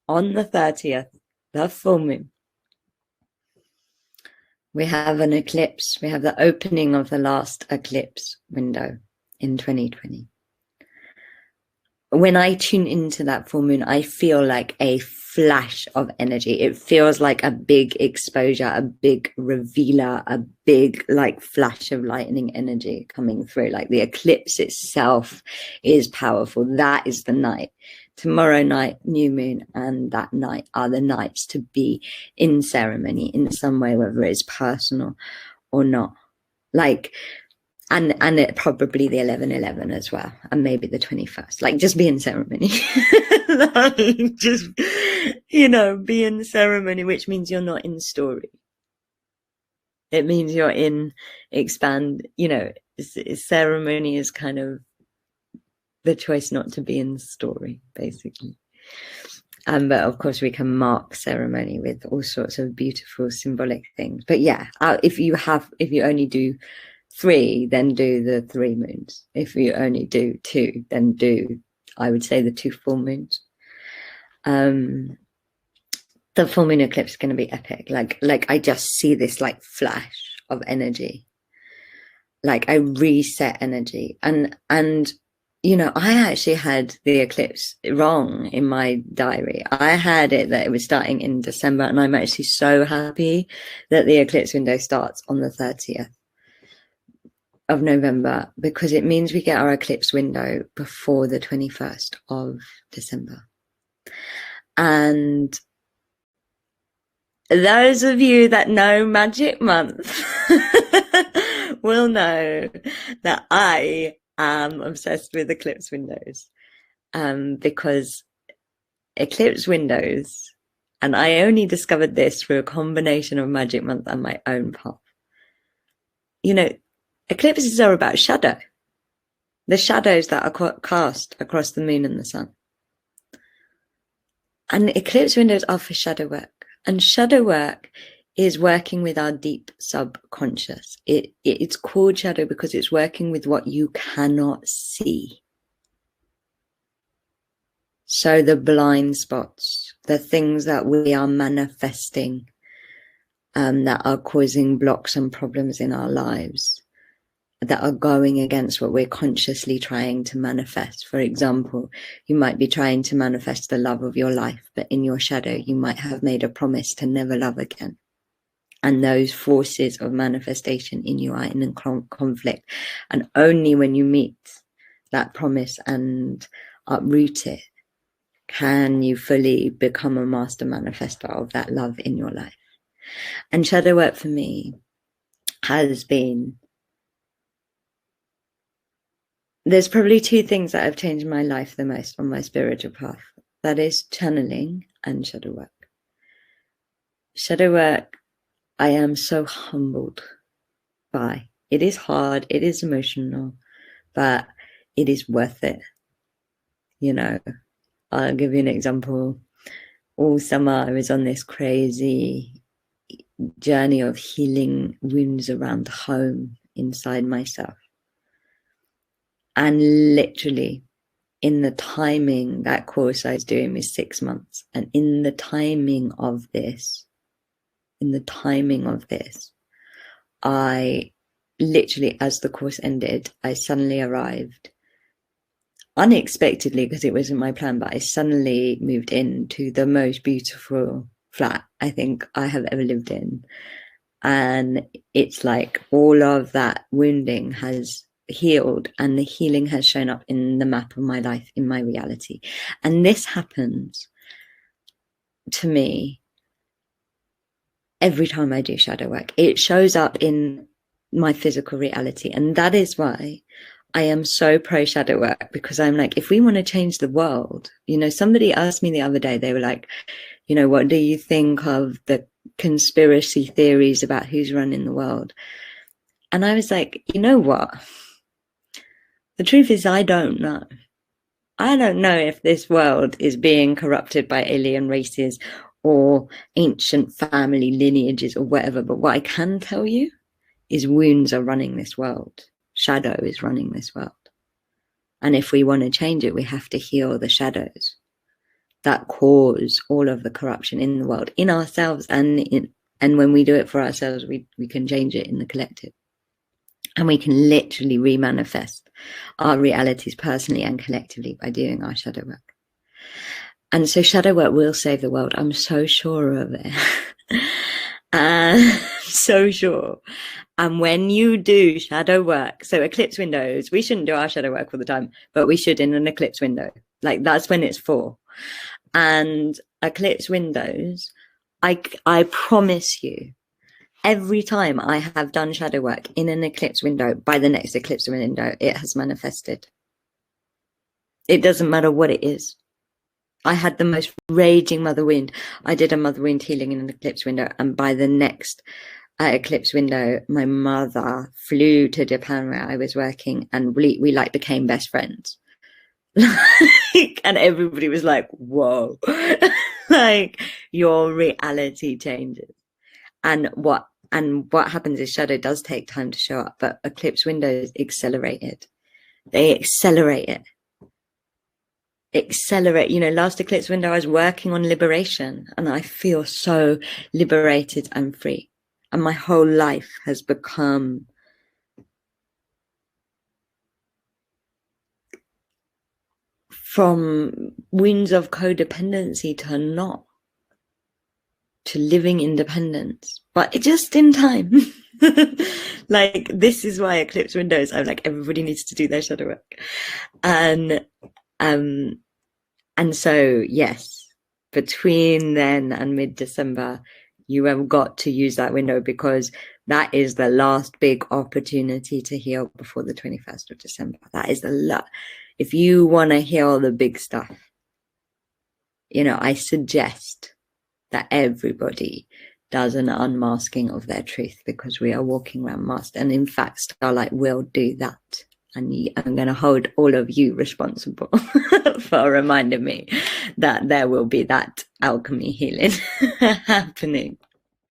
on the 30th, the full moon, we have an eclipse. We have the opening of the last eclipse window in 2020. When I tune into that full moon, I feel like a flash of energy. It feels like a big exposure, a big revealer, a big like flash of lightning energy coming through. Like the eclipse itself is powerful. That is the night. Tomorrow night, new moon, and that night are the nights to be in ceremony in some way, whether it's personal or not. Like, and it probably the 11/11 as well, and maybe the 21st. Like, just be in ceremony. Like, just, you know, be in ceremony, which means you're not in story. It means you're in expand. You know, ceremony is kind of the choice not to be in story, basically. But of course, we can mark ceremony with all sorts of beautiful symbolic things. But yeah, if you only do 3, then do the 3 moons. If you only do 2, then do, I would say, the 2 full moons. The full moon eclipse is going to be epic. Like I just see this like flash of energy, like a reset energy, and you know, I actually had the eclipse wrong in my diary. I had it that it was starting in December, and I'm actually so happy that the eclipse window starts on the 30th of November, because it means we get our eclipse window before the 21st of December. And those of you that know Magic Month will know that I am obsessed with eclipse windows, because eclipse windows, and I only discovered this through a combination of Magic Month and my own path. You know, eclipses are about shadow, the shadows that are cast across the moon and the sun. And eclipse windows are for shadow work. And shadow work is working with our deep subconscious. It's called shadow because it's working with what you cannot see. So the blind spots, the things that we are manifesting, that are causing blocks and problems in our lives, that are going against what we're consciously trying to manifest. For example, you might be trying to manifest the love of your life, but in your shadow, you might have made a promise to never love again. And those forces of manifestation in you are in conflict. And only when you meet that promise and uproot it, can you fully become a master manifestor of that love in your life. And shadow work for me has been, there's probably 2 things that have changed my life the most on my spiritual path. That is channeling and shadow work. Shadow work, I am so humbled by. It is hard, it is emotional, but it is worth it. You know, I'll give you an example. All summer, I was on this crazy journey of healing wounds around home inside myself. And literally, in the timing, that course I was doing was 6 months. And in the timing of this, I literally, as the course ended, I suddenly arrived unexpectedly, because it wasn't my plan, but I suddenly moved into the most beautiful flat I think I have ever lived in. And it's like all of that wounding has healed, and the healing has shown up in the map of my life, in my reality. And this happens to me every time I do shadow work. It shows up in my physical reality. And that is why I am so pro shadow work, because I'm like, if we want to change the world, you know, somebody asked me the other day, they were like, you know, what do you think of the conspiracy theories about who's running the world? And I was like, you know what? The truth is, I don't know. I don't know if this world is being corrupted by alien races or ancient family lineages or whatever. But what I can tell you is wounds are running this world. Shadow is running this world. And if we want to change it, we have to heal the shadows. that cause all of the corruption in the world, in ourselves, and when we do it for ourselves, we can change it in the collective. And we can literally remanifest our realities personally and collectively by doing our shadow work. And so shadow work will save the world. I'm so sure of it. So sure. And when you do shadow work, so eclipse windows, we shouldn't do our shadow work all the time, but we should in an eclipse window. Like that's when it's for. And eclipse windows, I promise you, every time I have done shadow work in an eclipse window, by the next eclipse window, it has manifested. It doesn't matter what it is. I had the most raging mother wound. I did a mother wound healing in an eclipse window, and by the next eclipse window, my mother flew to Japan where I was working, and we like became best friends. And everybody was like, whoa. Like your reality changes. And what happens is shadow does take time to show up, but eclipse windows accelerate it. They accelerate it. Accelerate, last eclipse window I was working on liberation, and I feel so liberated and free. And my whole life has become from wounds of codependency to not, to living independence, but just in time. Like this is why eclipse windows, I'm like, everybody needs to do their shadow work. And so yes, between then and mid-December, you have got to use that window, because that is the last big opportunity to heal before the 21st of December. That is the lot. If you want to heal the big stuff, I suggest that everybody does an unmasking of their truth, because we are walking around masked. And in fact, Starlight will do that. And I'm going to hold all of you responsible for reminding me that there will be that alchemy healing happening.